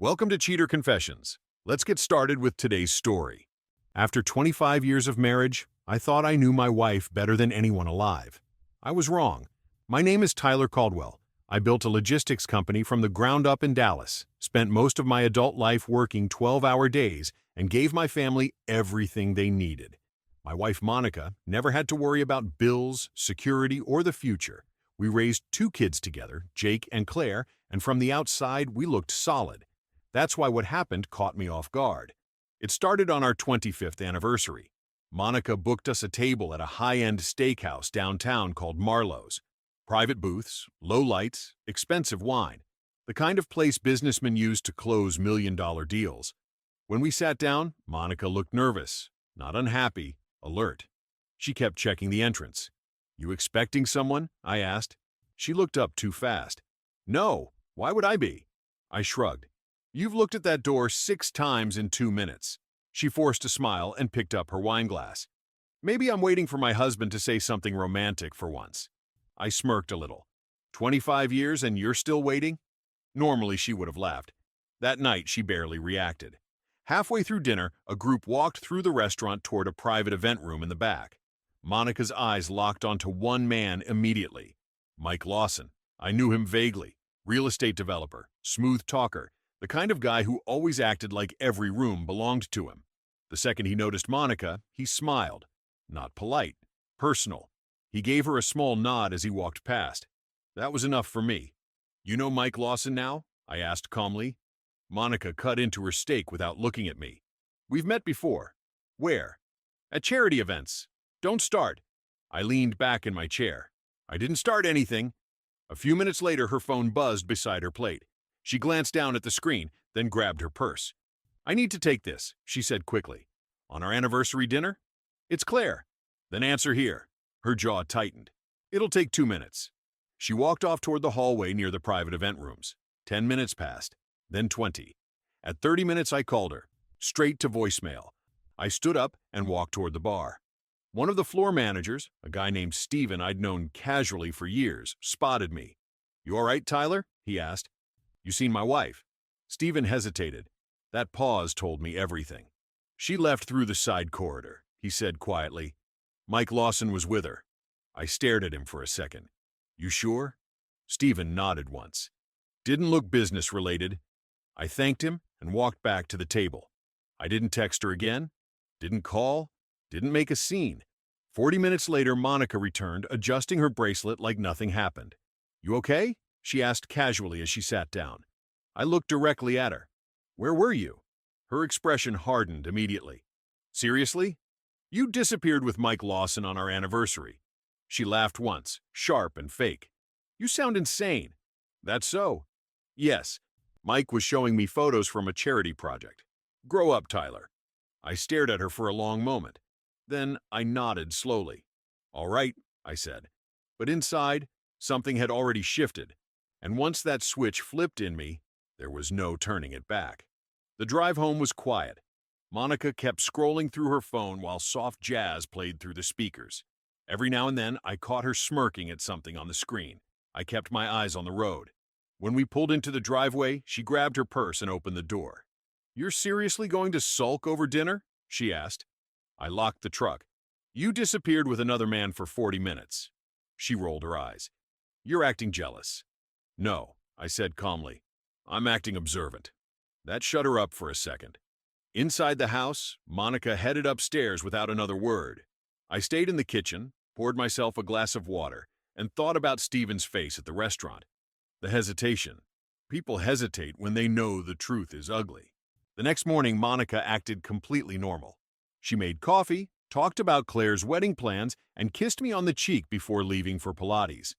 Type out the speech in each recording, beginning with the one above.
Welcome to Cheater Confessions. Let's get started with today's story. After 25 years of marriage, I thought I knew my wife better than anyone alive. I was wrong. My name is Tyler Caldwell. I built a logistics company from the ground up in Dallas, spent most of my adult life working 12-hour days, and gave my family everything they needed. My wife Monica never had to worry about bills, security, or the future. We raised 2 kids together, Jake and Claire, and from the outside we looked solid. That's why what happened caught me off guard. It started on our 25th anniversary. Monica booked us a table at a high-end steakhouse downtown called Marlowe's. Private booths, low lights, expensive wine. The kind of place businessmen use to close million-dollar deals. When we sat down, Monica looked nervous, not unhappy, alert. She kept checking the entrance. "You expecting someone?" I asked. She looked up too fast. "No, why would I be?" I shrugged. "You've looked at that door 6 times in 2 minutes." She forced a smile and picked up her wine glass. "Maybe I'm waiting for my husband to say something romantic for once." I smirked a little. 25 years and you're still waiting?" Normally she would have laughed. That night she barely reacted. Halfway through dinner, a group walked through the restaurant toward a private event room in the back. Monica's eyes locked onto one man immediately. Mike Lawson. I knew him vaguely. Real estate developer, smooth talker, the kind of guy who always acted like every room belonged to him. The second he noticed Monica, he smiled. Not polite, personal. He gave her a small nod as he walked past. That was enough for me. "You know Mike Lawson now?" I asked calmly. Monica cut into her steak without looking at me. "We've met before." "Where?" "At charity events." "Don't start." I leaned back in my chair. "I didn't start anything." A few minutes later, her phone buzzed beside her plate. She glanced down at the screen, then grabbed her purse. "I need to take this," she said quickly. "On our anniversary dinner?" "It's Claire." "Then answer here." Her jaw tightened. "It'll take 2 minutes." She walked off toward the hallway near the private event rooms. 10 minutes passed, then 20. At 30 minutes, I called her, straight to voicemail. I stood up and walked toward the bar. One of the floor managers, a guy named Steven I'd known casually for years, spotted me. "You all right, Tyler?" he asked. "You seen my wife?" Steven hesitated. That pause told me everything. "She left through the side corridor," he said quietly. "Mike Lawson was with her." I stared at him for a second. "You sure?" Steven nodded once. "Didn't look business-related." I thanked him and walked back to the table. I didn't text her again, didn't call, didn't make a scene. 40 minutes later, Monica returned, adjusting her bracelet like nothing happened. "You okay?" she asked casually as she sat down. I looked directly at her. "Where were you?" Her expression hardened immediately. "Seriously? You disappeared with Mike Lawson on our anniversary." She laughed once, sharp and fake. "You sound insane." "That's so." "Yes. Mike was showing me photos from a charity project." "Grow up, Tyler." I stared at her for a long moment. Then I nodded slowly. "All right," I said. But inside, something had already shifted. And once that switch flipped in me, there was no turning it back. The drive home was quiet. Monica kept scrolling through her phone while soft jazz played through the speakers. Every now and then, I caught her smirking at something on the screen. I kept my eyes on the road. When we pulled into the driveway, she grabbed her purse and opened the door. "You're seriously going to sulk over dinner?" she asked. I locked the truck. "You disappeared with another man for 40 minutes." She rolled her eyes. "You're acting jealous." "No," I said calmly. "I'm acting observant." That shut her up for a second. Inside the house, Monica headed upstairs without another word. I stayed in the kitchen, poured myself a glass of water, and thought about Steven's face at the restaurant. The hesitation. People hesitate when they know the truth is ugly. The next morning, Monica acted completely normal. She made coffee, talked about Claire's wedding plans, and kissed me on the cheek before leaving for Pilates.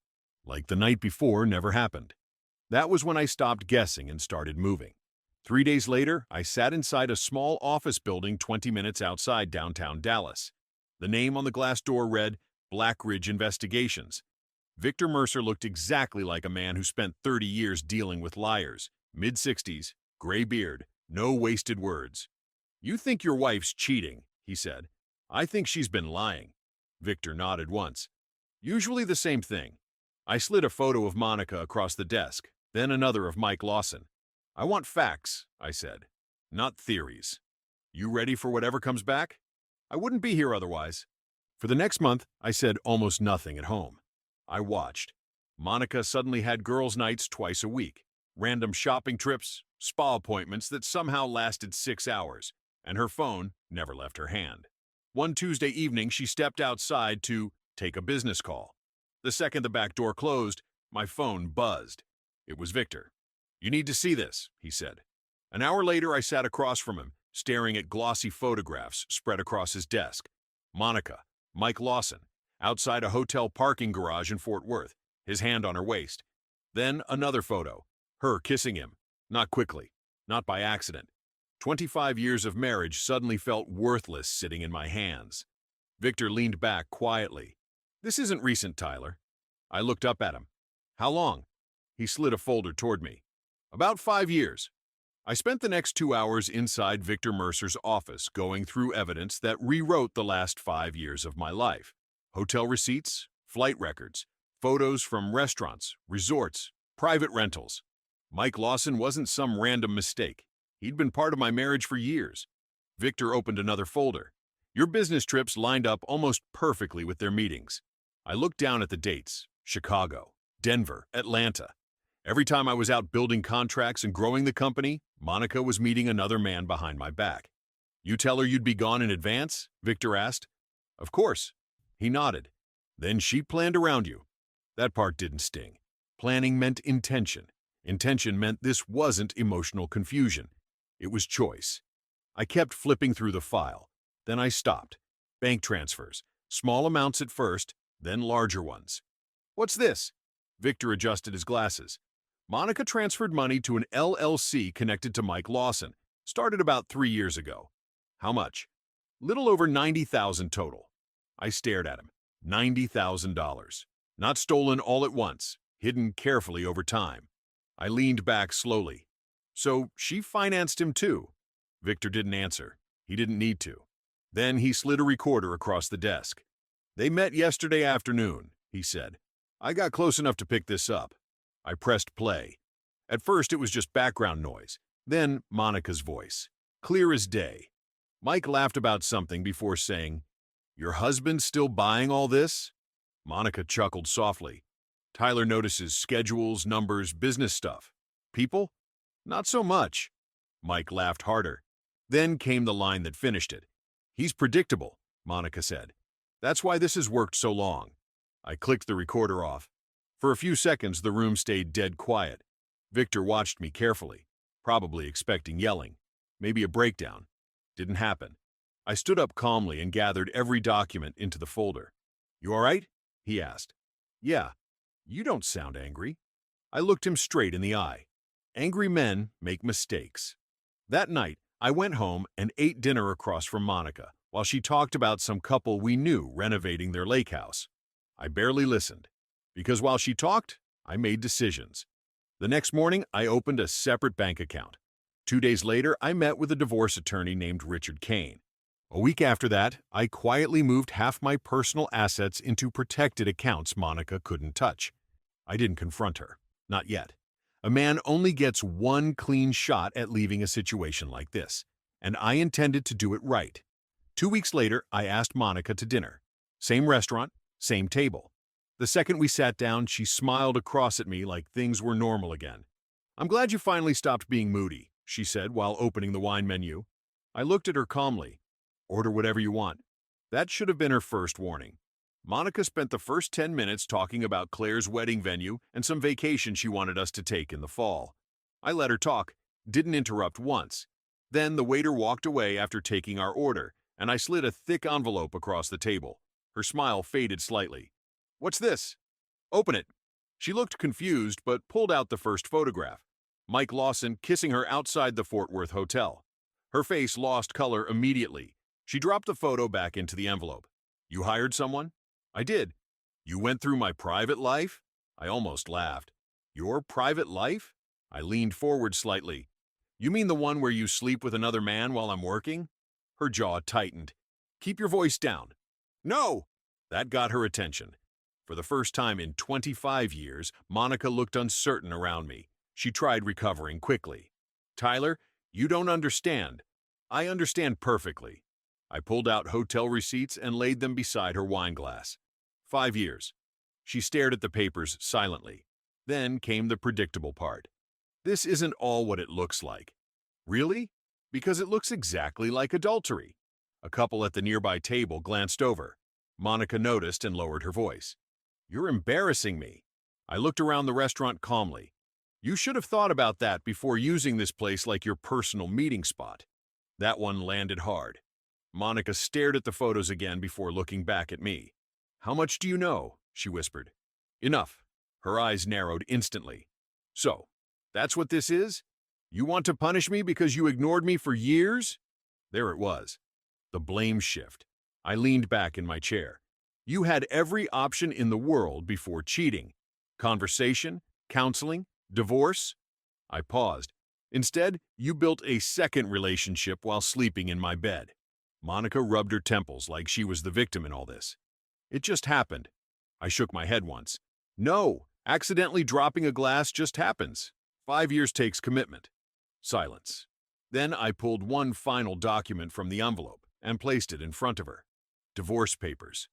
Like the night before never happened. That was when I stopped guessing and started moving. 3 days later, I sat inside a small office building 20 minutes outside downtown Dallas. The name on the glass door read, Black Ridge Investigations. Victor Mercer looked exactly like a man who spent 30 years dealing with liars. Mid-60s, gray beard, no wasted words. "You think your wife's cheating," he said. "I think she's been lying." Victor nodded once. "Usually the same thing." I slid a photo of Monica across the desk, then another of Mike Lawson. I want facts, I said, not theories. You ready for whatever comes back? I wouldn't be here otherwise. For the next month, I said almost nothing at home. I watched. Monica suddenly had girls' nights twice a week, random shopping trips, spa appointments that somehow lasted 6 hours, and her phone never left her hand. One Tuesday evening, she stepped outside to take a business call. The second the back door closed, my phone buzzed. It was Victor. "You need to see this," he said. An hour later, I sat across from him, staring at glossy photographs spread across his desk. Monica, Mike Lawson, outside a hotel parking garage in Fort Worth, his hand on her waist. Then another photo, her kissing him, not quickly, not by accident. 25 years of marriage suddenly felt worthless sitting in my hands. Victor leaned back quietly. "This isn't recent, Tyler." I looked up at him. "How long?" He slid a folder toward me. "About 5 years." I spent the next 2 hours inside Victor Mercer's office going through evidence that rewrote the last 5 years of my life. Hotel receipts, flight records, photos from restaurants, resorts, private rentals. Mike Lawson wasn't some random mistake. He'd been part of my marriage for years. Victor opened another folder. Your business trips lined up almost perfectly with their meetings. I looked down at the dates: Chicago, Denver, Atlanta. Every time I was out building contracts and growing the company, Monica was meeting another man behind my back. "You tell her you'd be gone in advance?" Victor asked. "Of course." He nodded. "Then she planned around you." That part didn't sting. Planning meant intention. Intention meant this wasn't emotional confusion. It was choice. I kept flipping through the file. Then I stopped. Bank transfers. Small amounts at first, then larger ones. "What's this?" Victor adjusted his glasses. Monica transferred money to an LLC connected to Mike Lawson. Started about 3 years ago. "How much?" "Little over 90,000 total." I stared at him. $90,000. Not stolen all at once, hidden carefully over time. I leaned back slowly. "So she financed him too?" Victor didn't answer. He didn't need to. Then he slid a recorder across the desk. "They met yesterday afternoon," he said. "I got close enough to pick this up." I pressed play. At first it was just background noise, then Monica's voice, clear as day. Mike laughed about something before saying, "Your husband's still buying all this?" Monica chuckled softly. "Tyler notices schedules, numbers, business stuff. People? Not so much." Mike laughed harder. Then came the line that finished it. "He's predictable," Monica said. "That's why this has worked so long." I clicked the recorder off. For a few seconds, the room stayed dead quiet. Victor watched me carefully, probably expecting yelling, maybe a breakdown. Didn't happen. I stood up calmly and gathered every document into the folder. "You all right?" he asked. "Yeah." "You don't sound angry." I looked him straight in the eye. Angry men make mistakes. That night, I went home and ate dinner across from Monica while she talked about some couple we knew renovating their lake house. I barely listened, because while she talked, I made decisions. The next morning, I opened a separate bank account. 2 days later, I met with a divorce attorney named Richard Kane. A week after that, I quietly moved half my personal assets into protected accounts Monica couldn't touch. I didn't confront her. Not yet. A man only gets one clean shot at leaving a situation like this, and I intended to do it right. 2 weeks later, I asked Monica to dinner. Same restaurant, same table. The second we sat down, she smiled across at me like things were normal again. "I'm glad you finally stopped being moody," she said while opening the wine menu. I looked at her calmly. "Order whatever you want." That should have been her first warning. Monica spent the first 10 minutes talking about Claire's wedding venue and some vacation she wanted us to take in the fall. I let her talk, didn't interrupt once. Then the waiter walked away after taking our order, and I slid a thick envelope across the table. Her smile faded slightly. "What's this?" "Open it." She looked confused but pulled out the first photograph. Mike Lawson kissing her outside the Fort Worth hotel. Her face lost color immediately. She dropped the photo back into the envelope. "You hired someone?" "I did." "You went through my private life?" I almost laughed. "Your private life?" I leaned forward slightly. "You mean the one where you sleep with another man while I'm working?" Her jaw tightened. "Keep your voice down." "No!" That got her attention. For the first time in 25 years, Monica looked uncertain around me. She tried recovering quickly. Tyler, you don't understand. I understand perfectly. I pulled out hotel receipts and laid them beside her wine glass. 5 years. She stared at the papers silently. Then came the predictable part. This isn't all what it looks like. Really? Because it looks exactly like adultery. A couple at the nearby table glanced over. Monica noticed and lowered her voice. You're embarrassing me. I looked around the restaurant calmly. You should have thought about that before using this place like your personal meeting spot. That one landed hard. Monica stared at the photos again before looking back at me. How much do you know? She whispered. Enough. Her eyes narrowed instantly. So, that's what this is? You want to punish me because you ignored me for years? There it was. The blame shift. I leaned back in my chair. You had every option in the world before cheating. Conversation, counseling, divorce. I paused. Instead, you built a second relationship while sleeping in my bed. Monica rubbed her temples like she was the victim in all this. It just happened. I shook my head once. No, accidentally dropping a glass just happens. 5 years takes commitment. Silence. Then I pulled one final document from the envelope and placed it in front of her. Divorce papers.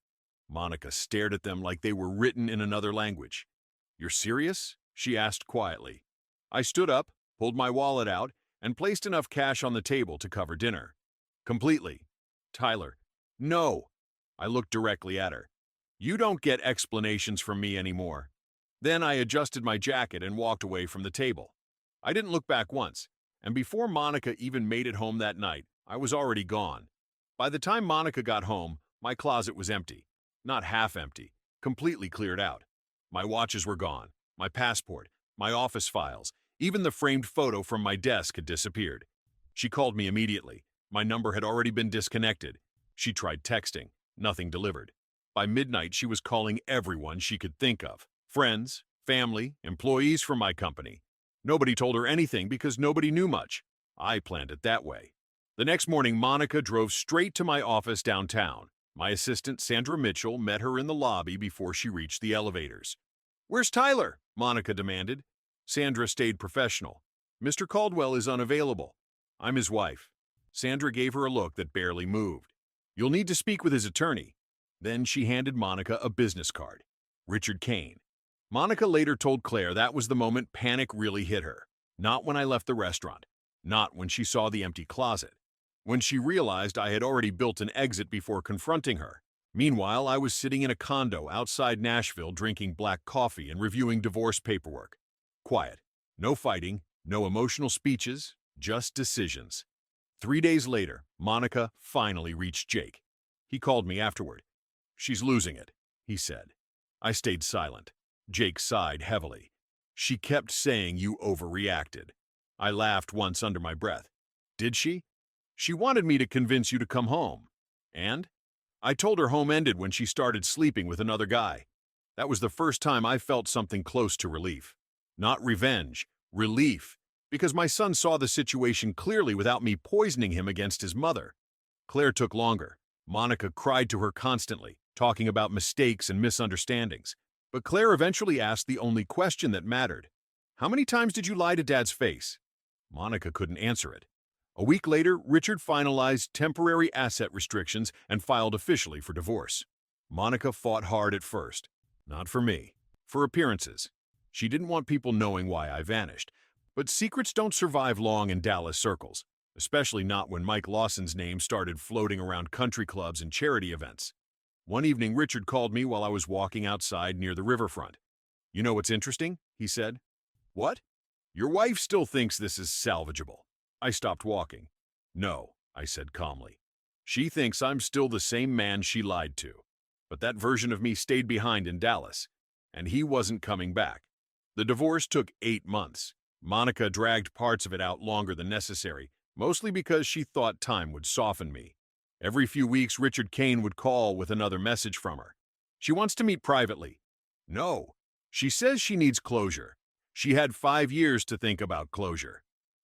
Monica stared at them like they were written in another language. You're serious? She asked quietly. I stood up, pulled my wallet out, and placed enough cash on the table to cover dinner. Completely. Tyler. No. I looked directly at her. You don't get explanations from me anymore. Then I adjusted my jacket and walked away from the table. I didn't look back once, and before Monica even made it home that night, I was already gone. By the time Monica got home, my closet was empty. Not half empty, completely cleared out. My watches were gone, my passport, my office files, even the framed photo from my desk had disappeared. She called me immediately. My number had already been disconnected. She tried texting. Nothing delivered. By midnight, she was calling everyone she could think of. Friends, family, employees from my company. Nobody told her anything because nobody knew much. I planned it that way. The next morning, Monica drove straight to my office downtown. My assistant, Sandra Mitchell, met her in the lobby before she reached the elevators. Where's Tyler? Monica demanded. Sandra stayed professional. Mr. Caldwell is unavailable. I'm his wife. Sandra gave her a look that barely moved. You'll need to speak with his attorney. Then she handed Monica a business card. Richard Kane. Monica later told Claire that was the moment panic really hit her. Not when I left the restaurant. Not when she saw the empty closet. When she realized I had already built an exit before confronting her. Meanwhile, I was sitting in a condo outside Nashville drinking black coffee and reviewing divorce paperwork. Quiet. No fighting, no emotional speeches, just decisions. 3 days later, Monica finally reached Jake. He called me afterward. She's losing it, he said. I stayed silent. Jake sighed heavily. She kept saying you overreacted. I laughed once under my breath. Did she? She wanted me to convince you to come home. And? I told her home ended when she started sleeping with another guy. That was the first time I felt something close to relief. Not revenge, relief, because my son saw the situation clearly without me poisoning him against his mother. Claire took longer. Monica cried to her constantly, talking about mistakes and misunderstandings. But Claire eventually asked the only question that mattered. How many times did you lie to Dad's face? Monica couldn't answer it. A week later, Richard finalized temporary asset restrictions and filed officially for divorce. Monica fought hard at first. Not for me. For appearances. She didn't want people knowing why I vanished. But secrets don't survive long in Dallas circles, especially not when Mike Lawson's name started floating around country clubs and charity events. One evening, Richard called me while I was walking outside near the riverfront. You know what's interesting? He said. What? Your wife still thinks this is salvageable. I stopped walking. No, I said calmly. She thinks I'm still the same man she lied to. But that version of me stayed behind in Dallas, and he wasn't coming back. The divorce took 8 months. Monica dragged parts of it out longer than necessary, mostly because she thought time would soften me. Every few weeks, Richard Kane would call with another message from her. She wants to meet privately. No. She says she needs closure. She had 5 years to think about closure.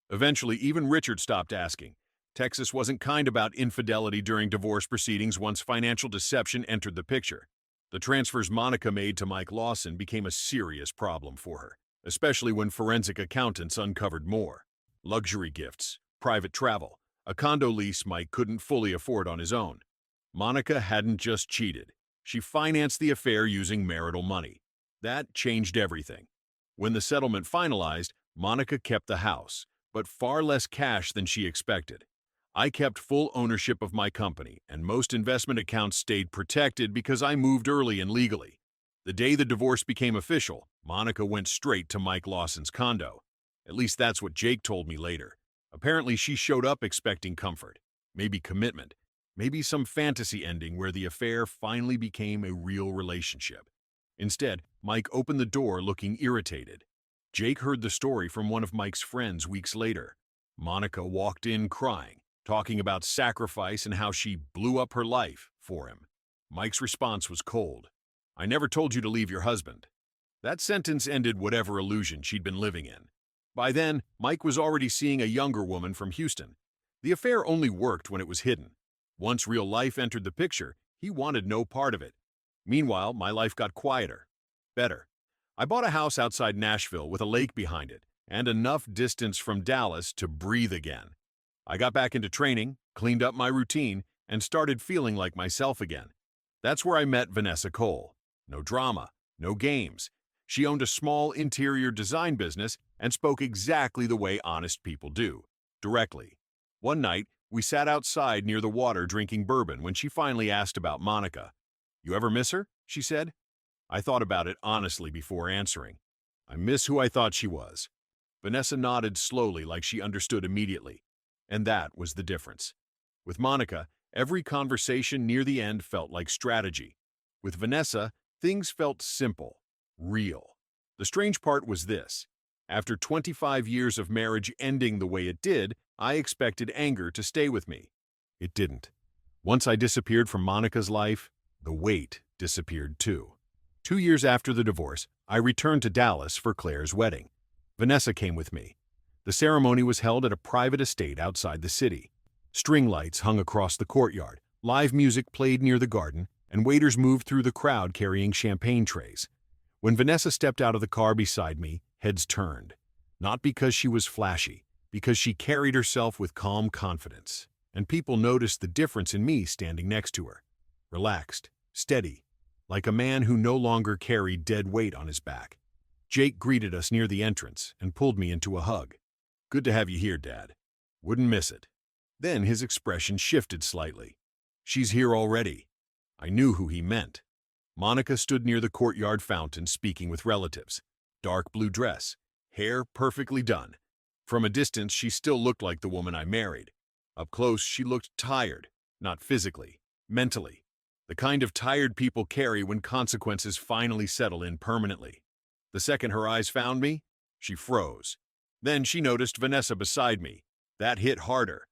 Eventually, even Richard stopped asking. Texas wasn't kind about infidelity during divorce proceedings once financial deception entered the picture. The transfers Monica made to Mike Lawson became a serious problem for her, especially when forensic accountants uncovered more. luxury gifts, private travel, a condo lease Mike couldn't fully afford on his own. Monica hadn't just cheated. She financed the affair using marital money. That changed everything. When the settlement finalized, Monica kept the house, but far less cash than she expected. I kept full ownership of my company, and most investment accounts stayed protected because I moved early and legally. The day the divorce became official, Monica went straight to Mike Lawson's condo. At least that's what Jake told me later. Apparently, she showed up expecting comfort, maybe commitment, maybe some fantasy ending where the affair finally became a real relationship. Instead, Mike opened the door looking irritated. Jake heard the story from one of Mike's friends weeks later. Monica walked in crying, talking about sacrifice and how she blew up her life for him. Mike's response was cold. "I never told you to leave your husband." That sentence ended whatever illusion she'd been living in. By then, Mike was already seeing a younger woman from Houston. The affair only worked when it was hidden. Once real life entered the picture, he wanted no part of it. Meanwhile, my life got quieter. Better. I bought a house outside Nashville with a lake behind it, and enough distance from Dallas to breathe again. I got back into training, cleaned up my routine, and started feeling like myself again. That's where I met Vanessa Cole. No drama, no games. She owned a small interior design business and spoke exactly the way honest people do, directly. One night, we sat outside near the water drinking bourbon when she finally asked about Monica. "You ever miss her?" she said. I thought about it honestly before answering. "I miss who I thought she was." Vanessa nodded slowly like she understood immediately. And that was the difference. With Monica, every conversation near the end felt like strategy. With Vanessa, things felt simple, real. The strange part was this. After 25 years of marriage ending the way it did, I expected anger to stay with me. It didn't. Once I disappeared from Monica's life, the weight disappeared too. 2 years after the divorce, I returned to Dallas for Claire's wedding. Vanessa came with me. The ceremony was held at a private estate outside the city. String lights hung across the courtyard, live music played near the garden, and waiters moved through the crowd carrying champagne trays. When Vanessa stepped out of the car beside me, heads turned. Not because she was flashy, because she carried herself with calm confidence. And people noticed the difference in me standing next to her. Relaxed, steady, like a man who no longer carried dead weight on his back. Jake greeted us near the entrance and pulled me into a hug. "Good to have you here, Dad. Wouldn't miss it." Then his expression shifted slightly. "She's here already." I knew who he meant. Monica stood near the courtyard fountain speaking with relatives. Dark blue dress, hair perfectly done. From a distance, she still looked like the woman I married. Up close, she looked tired, not physically, mentally. The kind of tired people carry when consequences finally settle in permanently. The second her eyes found me, she froze. Then she noticed Vanessa beside me. That hit harder.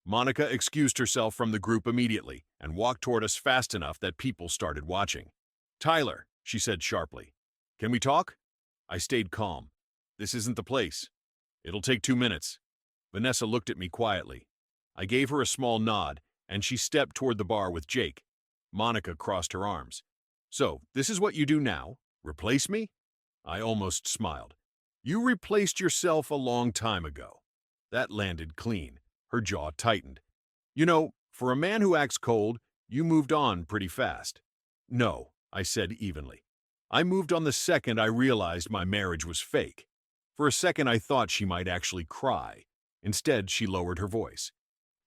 Monica excused herself from the group immediately and walked toward us fast enough that people started watching. "Tyler," she said sharply. "Can we talk?" I stayed calm. "This isn't the place. It'll take 2 minutes." Vanessa looked at me quietly. I gave her a small nod, and she stepped toward the bar with Jake. Monica crossed her arms. "So, this is what you do now? Replace me?" I almost smiled. "You replaced yourself a long time ago." That landed clean. Her jaw tightened. "You know, for a man who acts cold, you moved on pretty fast." "No," I said evenly. "I moved on the second I realized my marriage was fake." For a second I thought she might actually cry. Instead, she lowered her voice.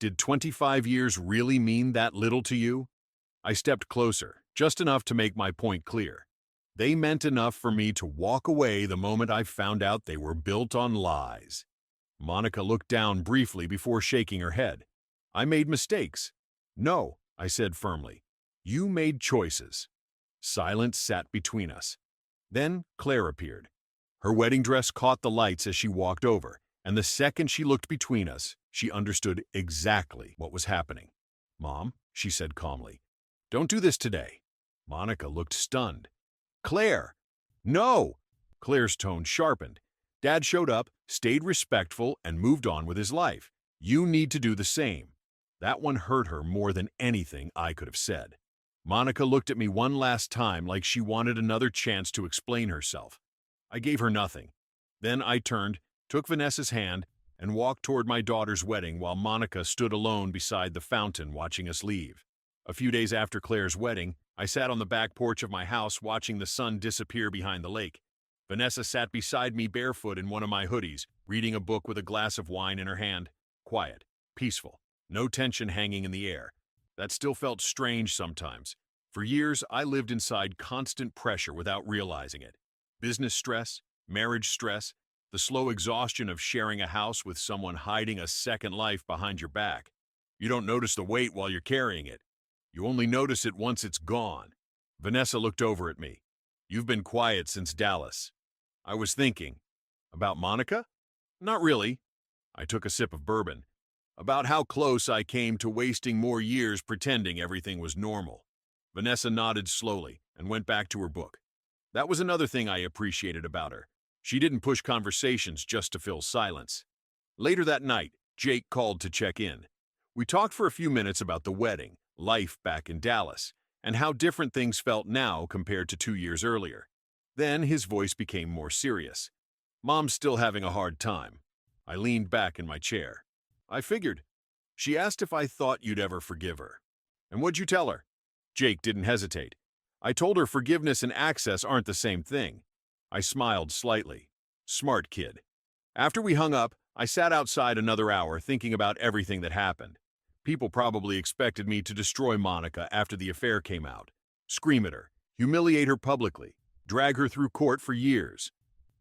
"Did 25 years really mean that little to you?" I stepped closer, just enough to make my point clear. They meant enough for me to walk away the moment I found out they were built on lies. Monica looked down briefly before shaking her head. "I made mistakes." "No," I said firmly. "You made choices." Silence sat between us. Then Claire appeared. Her wedding dress caught the lights as she walked over, and the second she looked between us, she understood exactly what was happening. "Mom," she said calmly, "don't do this today." Monica looked stunned. "Claire!" "No!" Claire's tone sharpened. "Dad showed up, stayed respectful, and moved on with his life. You need to do the same." That one hurt her more than anything I could have said. Monica looked at me one last time like she wanted another chance to explain herself. I gave her nothing. Then I turned, took Vanessa's hand, and walked toward my daughter's wedding while Monica stood alone beside the fountain watching us leave. A few days after Claire's wedding, I sat on the back porch of my house watching the sun disappear behind the lake. Vanessa sat beside me barefoot in one of my hoodies, reading a book with a glass of wine in her hand. Quiet, peaceful, no tension hanging in the air. That still felt strange sometimes. For years, I lived inside constant pressure without realizing it. Business stress, marriage stress, the slow exhaustion of sharing a house with someone hiding a second life behind your back. You don't notice the weight while you're carrying it. You only notice it once it's gone. Vanessa looked over at me. You've been quiet since Dallas. I was thinking. About Monica? Not really. I took a sip of bourbon. About how close I came to wasting more years pretending everything was normal. Vanessa nodded slowly and went back to her book. That was another thing I appreciated about her. She didn't push conversations just to fill silence. Later that night, Jake called to check in. We talked for a few minutes about the wedding, life back in Dallas, and how different things felt now compared to 2 years earlier. Then his voice became more serious. Mom's still having a hard time. I leaned back in my chair. I figured. She asked if I thought you'd ever forgive her. And what'd you tell her? Jake didn't hesitate. I told her forgiveness and access aren't the same thing. I smiled slightly. Smart kid. After we hung up, I sat outside another hour thinking about everything that happened. People probably expected me to destroy Monica after the affair came out, scream at her, humiliate her publicly, drag her through court for years.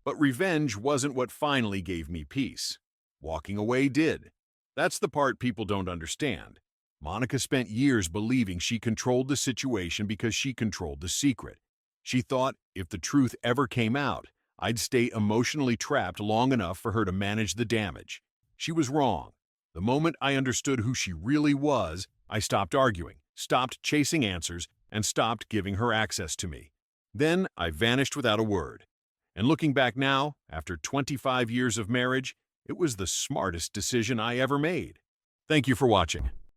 But revenge wasn't what finally gave me peace. Walking away did. That's the part people don't understand. Monica spent years believing she controlled the situation because she controlled the secret. She thought if the truth ever came out, I'd stay emotionally trapped long enough for her to manage the damage. She was wrong. The moment I understood who she really was, I stopped arguing, stopped chasing answers, and stopped giving her access to me. Then I vanished without a word. And looking back now, after 25 years of marriage, it was the smartest decision I ever made. Thank you for watching.